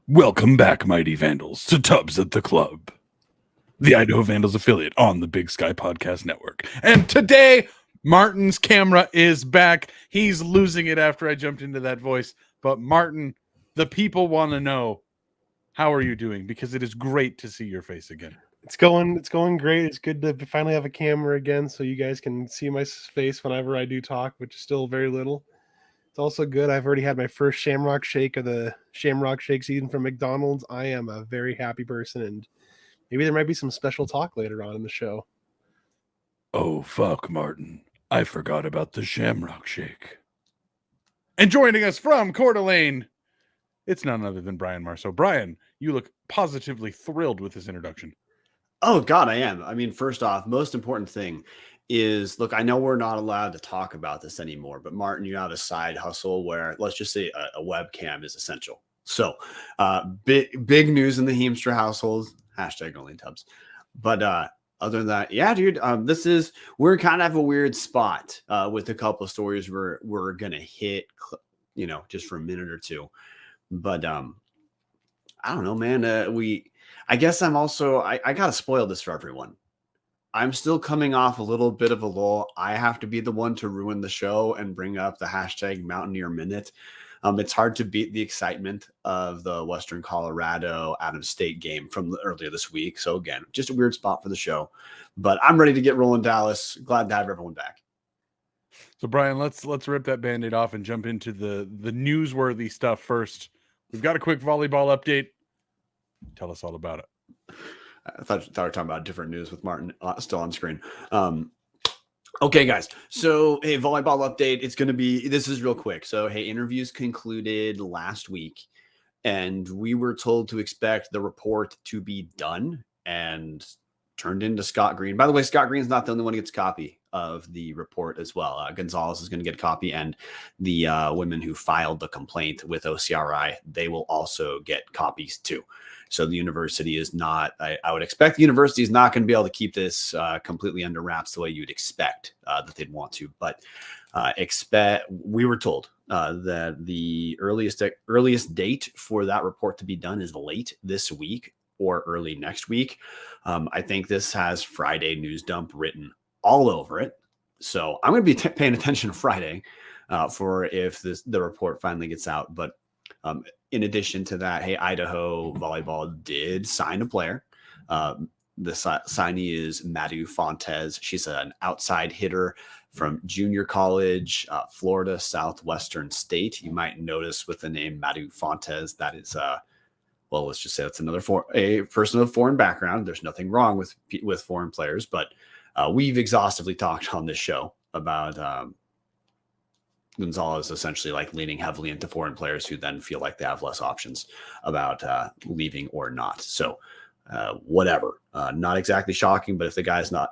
Welcome back, mighty Vandals, to Tubbs at the Club, the Idaho Vandals affiliate on the Big Sky Podcast Network. And today, Martin's camera is back. He's losing it after I jumped into that voice. But Martin, the people want to know, how are you doing? Because it is great to see your face again. It's going great. It's good to finally have a camera again so you guys can see my face whenever I do talk, which is still very little. It's also good. I've already had my first Shamrock Shake of the Shamrock Shake season from McDonald's. I am a very happy person, and maybe there might be some special talk later on in the show. Oh, fuck, Martin. I forgot about the Shamrock Shake. And joining us from Coeur d'Alene, it's none other than Brian Marceau. Brian, you look positively thrilled with this introduction. Oh, God, I am. I mean, first off, most important thing is, look, I know we're not allowed to talk about this anymore, but Martin, you have a side hustle where, let's just say a webcam is essential. So big news in the Heemstra household, hashtag only Tubbs. But other than that, yeah, dude, we're kind of a weird spot with a couple of stories we're going to hit, just for a minute or two. But I don't know, man. I guess I'm also, I got to spoil this for everyone. I'm still coming off a little bit of a lull. I have to be the one to ruin the show and bring up the hashtag Mountaineer Minute. It's hard to beat the excitement of the Western Colorado Adams State game from earlier this week. So again, just a weird spot for the show, but I'm ready to get rolling, Dallas. Glad to have everyone back. So Brian, let's rip that Band-Aid off and jump into the newsworthy stuff first. We've got a quick volleyball update. Tell us all about it. I thought we were talking about different news with Martin still on screen. Okay, guys. So, hey, volleyball update. This is real quick. So, hey, interviews concluded last week, and we were told to expect the report to be done and turned into Scott Green. By the way, Scott Green's not the only one who gets a copy of the report as well. Gonzalez is going to get a copy, and the women who filed the complaint with OCRI, they will also get copies too. So the university is not, I would expect the university is not going to be able to keep this completely under wraps the way you'd expect that they'd want to. But we were told that the earliest date for that report to be done is late this week or early next week. I think this has Friday news dump written all over it. So I'm going to be paying attention Friday for if the report finally gets out. But in addition to that, hey, Idaho volleyball did sign a player. The signee is Madu Fontes. She's an outside hitter from junior college, Florida Southwestern State. You might notice with the name Madu Fontes, that is, let's just say that's a person of foreign background. There's nothing wrong with foreign players, but we've exhaustively talked on this show about Gonzalez essentially like leaning heavily into foreign players who then feel like they have less options about leaving or not. So whatever, not exactly shocking, but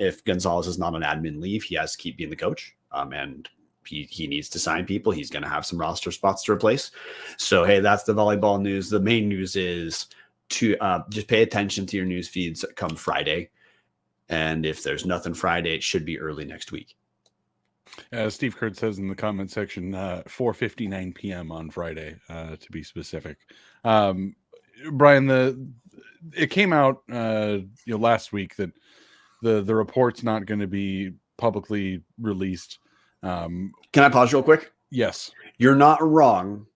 if Gonzalez is not on admin leave, he has to keep being the coach. And he needs to sign people. He's going to have some roster spots to replace. So, hey, that's the volleyball news. The main news is to just pay attention to your news feeds come Friday. And if there's nothing Friday, it should be early next week. Steve Kurt says in the comment section, 4:59 p.m. on Friday, to be specific. Brian, it came out last week that the report's not going to be publicly released. Can I pause real quick? Yes. You're not wrong,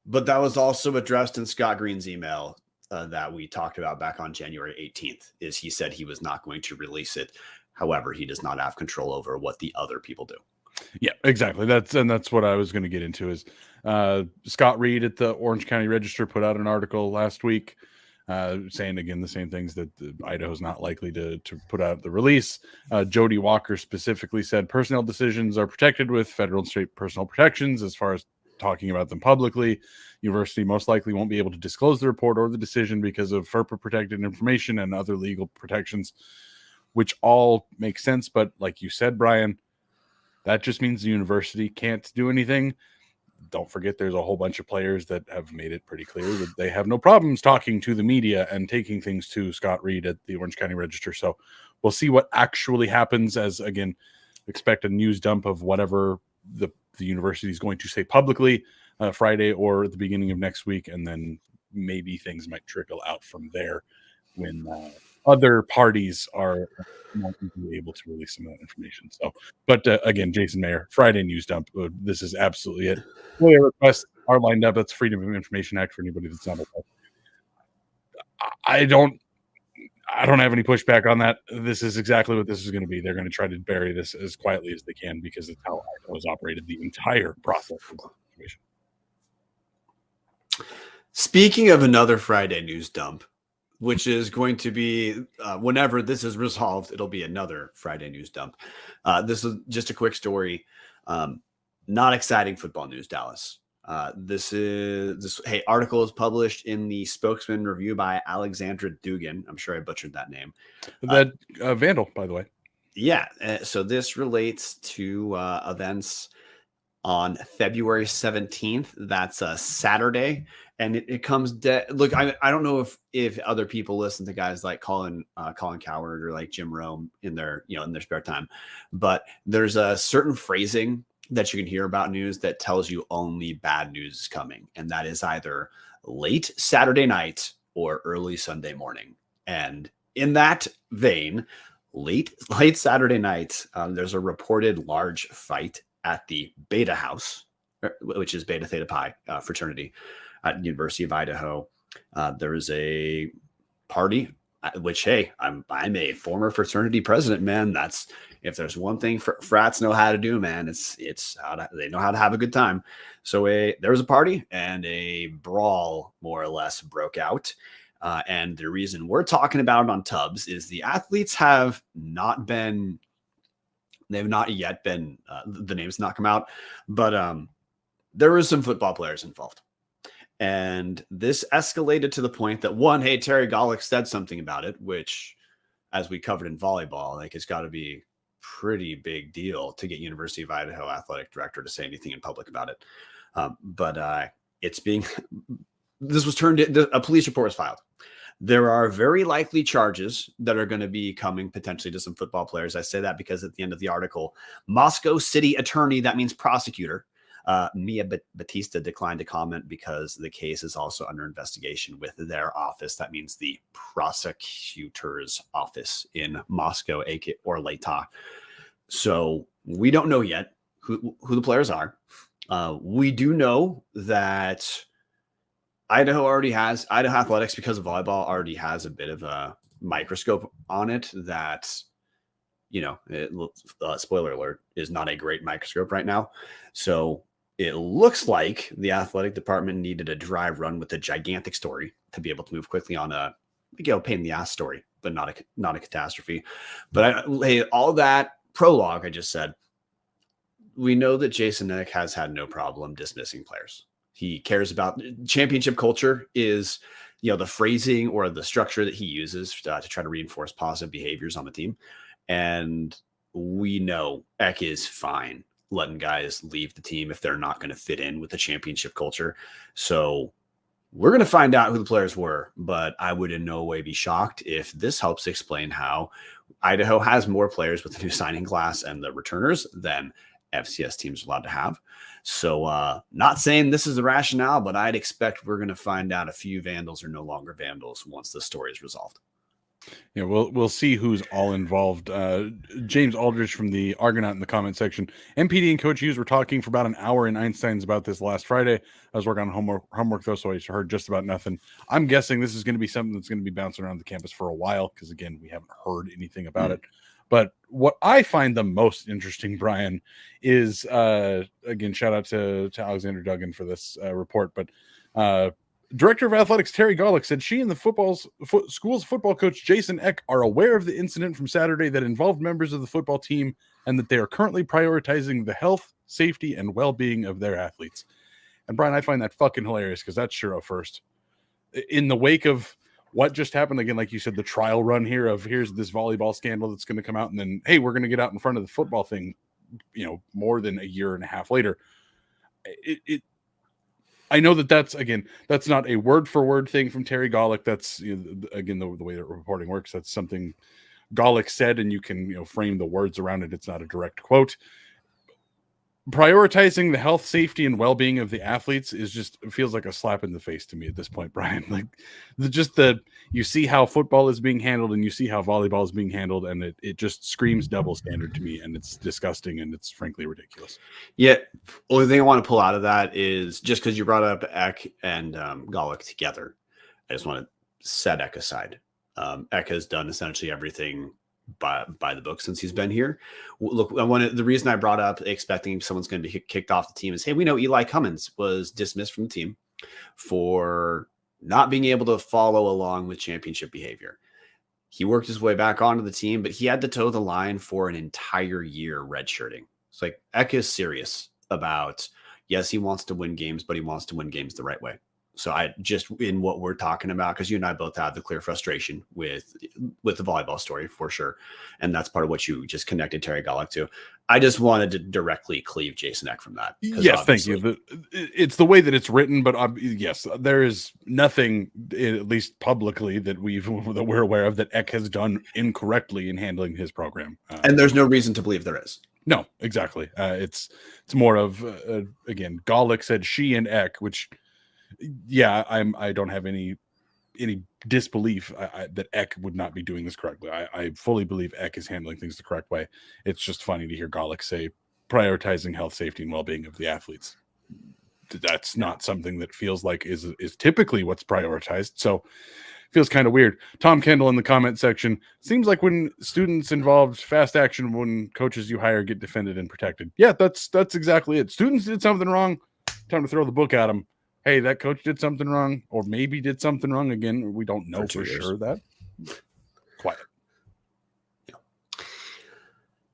but that was also addressed in Scott Green's email that we talked about back on January 18th, is he said he was not going to release it. However, he does not have control over what the other people do. Yeah, exactly. That's what I was going to get into is Scott Reed at the Orange County Register put out an article last week saying, again, the same things that Idaho's not likely to put out the release. Jody Walker specifically said personnel decisions are protected with federal and state personal protections. As far as talking about them publicly, university most likely won't be able to disclose the report or the decision because of FERPA protected information and other legal protections, which all make sense. But like you said, Brian, that just means the university can't do anything. Don't forget there's a whole bunch of players that have made it pretty clear that they have no problems talking to the media and taking things to Scott Reed at the Orange County Register. So we'll see what actually happens, as, again, expect a news dump of whatever the university is going to say publicly Friday or at the beginning of next week, and then maybe things might trickle out from there when other parties are not able to release some of that information. So, but again, Jason Mayer, Friday news dump. This is absolutely it. FOIA requests are lined up. That's Freedom of Information Act for anybody that's not aware. I don't have any pushback on that. This is exactly what this is going to be. They're going to try to bury this as quietly as they can because it's how Idaho has operated the entire process of the situation. Speaking of another Friday news dump, which is going to be whenever this is resolved, it'll be another Friday news dump. This is just a quick story. Not exciting football news, Dallas. This article is published in the Spokesman Review by Alexandra Dugan. I'm sure I butchered that name. That Vandal, by the way. Yeah. So this relates to events on February 17th. That's a Saturday. And it comes look, I don't know if other people listen to guys like Colin Coward or like Jim Rome in their spare time, but there's a certain phrasing that you can hear about news that tells you only bad news is coming. And that is either late Saturday night or early Sunday morning. And in that vein, late Saturday night, there's a reported large fight at the Beta House, which is Beta Theta Pi fraternity at University of Idaho. There is a party, which, hey, I'm a former fraternity president, man. That's, if there's one thing frats know how to do, man, it's they know how to have a good time. So there was a party and a brawl more or less broke out. And the reason we're talking about it on Tubbs is the athletes have not yet been, the names not come out, but there was some football players involved. And this escalated to the point that hey, Terry Golick said something about it, which, as we covered in volleyball, like, it's got to be a pretty big deal to get University of Idaho athletic director to say anything in public about it. But it's being, this was a police report was filed. There are very likely charges that are going to be coming potentially to some football players. I say that because at the end of the article, Moscow City attorney, that means prosecutor, Mia Batista, declined to comment because the case is also under investigation with their office. That means the prosecutor's office in Moscow, or Leta. So we don't know yet who the players are. We do know that Idaho athletics, because of volleyball, already has a bit of a microscope on it that, spoiler alert, is not a great microscope right now. So it looks like the athletic department needed a dry run with a gigantic story to be able to move quickly on a pain in the ass story, but not a catastrophe. But all that prologue I just said, we know that Jason Nick has had no problem dismissing players. He cares about championship culture is, the phrasing or the structure that he uses to try to reinforce positive behaviors on the team. And we know Eck is fine letting guys leave the team if they're not going to fit in with the championship culture. So we're going to find out who the players were, but I would in no way be shocked if this helps explain how Idaho has more players with the new signing class and the returners than FCS teams are allowed to have. So not saying this is the rationale, but I'd expect we're going to find out a few Vandals are no longer Vandals once the story is resolved. Yeah, we'll see who's all involved. James Aldridge from the Argonaut in the comment section. MPD and Coach Hughes were talking for about an hour in Einstein's about this last Friday. I was working on homework though, so I heard just about nothing. I'm guessing this is going to be something that's going to be bouncing around the campus for a while because, again, we haven't heard anything about it. But what I find the most interesting, Brian, is again, shout out to Alexander Duggan for this report, but Director of Athletics Terry Golick said she and the school's football coach Jason Eck are aware of the incident from Saturday that involved members of the football team and that they are currently prioritizing the health, safety, and well-being of their athletes. And Brian, I find that fucking hilarious because that's sure first. In the wake of what just happened, again, like you said, the trial run here of here's this volleyball scandal that's going to come out, and then, hey, we're going to get out in front of the football thing, more than a year and a half later. I know that's not a word for word thing from Terry Golick. That's again the way that reporting works. That's something Golick said, and you can frame the words around it. It's not a direct quote. prioritizing the health, safety, and well-being of the athletes is just feels like a slap in the face to me at this point, Brian. Like you see how football is being handled and you see how volleyball is being handled, and it just screams double standard to me, and it's disgusting and it's frankly ridiculous. Yeah, only thing I want to pull out of that is just because you brought up Eck and Golick together, I just want to set Eck aside. Eck has done essentially everything by the book since he's been here. Look, the reason I brought up expecting someone's going to be kicked off the team is, hey, we know Eli Cummins was dismissed from the team for not being able to follow along with championship behavior. He worked his way back onto the team, but he had to toe the line for an entire year redshirting. It's like Eck is serious about, yes, he wants to win games, but he wants to win games the right way. So I just, in what we're talking about, because you and I both have the clear frustration with the volleyball story for sure. And that's part of what you just connected Terry Golick to. I just wanted to directly cleave Jason Eck from that. Yes, thank you. It's the way that it's written, but yes, there is nothing, at least publicly, that we're aware of that Eck has done incorrectly in handling his program. And there's no reason to believe there is. No, exactly. It's more of, again, Golick said she and Eck, which... Yeah, I don't have any disbelief that Eck would not be doing this correctly. I fully believe Eck is handling things the correct way. It's just funny to hear Golick say prioritizing health, safety, and well-being of the athletes. That's not something that feels like is typically what's prioritized. So it feels kind of weird. Tom Kendall in the comment section, seems like when students involved fast action when coaches you hire get defended and protected. Yeah, that's exactly it. Students did something wrong. Time to throw the book at them. Hey, that coach did something wrong, or maybe did something wrong again. We don't know for sure that. Quiet. Yeah.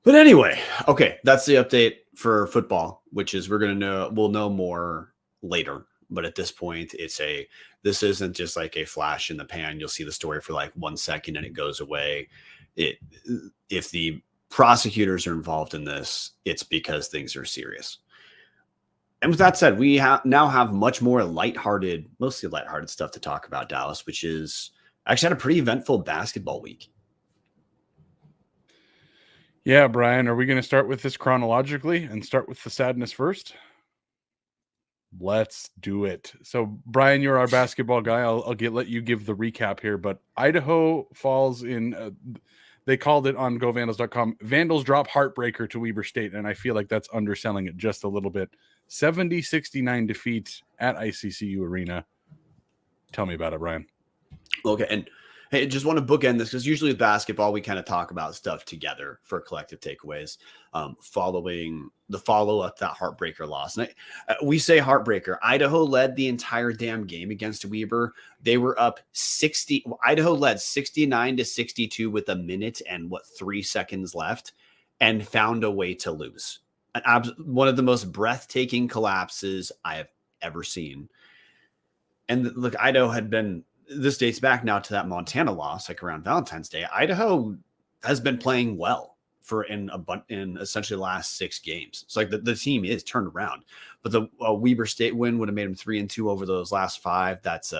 But anyway, okay, that's the update for football, which is we'll know more later. But at this point, this isn't just like a flash in the pan. You'll see the story for like 1 second and it goes away. If the prosecutors are involved in this, it's because things are serious. And with that said, we now have much more mostly lighthearted stuff to talk about, Dallas, which is actually had a pretty eventful basketball week. Yeah, Brian, are we going to start with this chronologically and start with the sadness first? Let's do it. So, Brian, you're our basketball guy. I'll let you give the recap here, but Idaho falls in... they called it on govandals.com. Vandals drop heartbreaker to Weber State, and I feel like that's underselling it just a little bit. 70-69 defeat at ICCU Arena. Tell me about it, Brian. Okay, and hey, just want to bookend this because usually with basketball, we kind of talk about stuff together for collective takeaways following the follow-up that heartbreaker loss. And we say heartbreaker. Idaho led the entire damn game against Weber. They were up 60. Idaho led 69-62 with a minute and 3 seconds left and found a way to lose. One of the most breathtaking collapses I have ever seen. And look, Idaho had been, this dates back now to that Montana loss, like around Valentine's Day. Idaho has been playing well in essentially the last 6 games. It's like the team is turned around, but the Weber State win would have made them 3-2 over those last 5. That's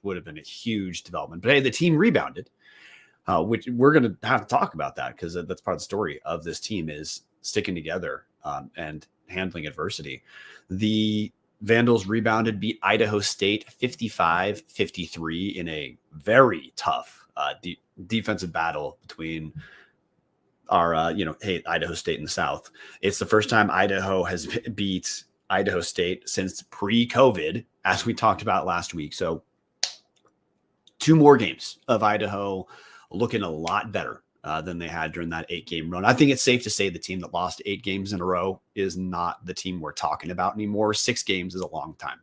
would have been a huge development. But hey, the team rebounded, which we're going to have to talk about that because that's part of the story of this team is sticking together and handling adversity. The Vandals rebounded, beat Idaho State 55-53 in a very tough defensive battle between our, Idaho State in the South. It's the first time Idaho has beat Idaho State since pre-COVID, as we talked about last week. So 2 more games of Idaho looking a lot better than they had during that 8-game run. I think it's safe to say the team that lost 8 games in a row is not the team we're talking about anymore. 6 games is a long time.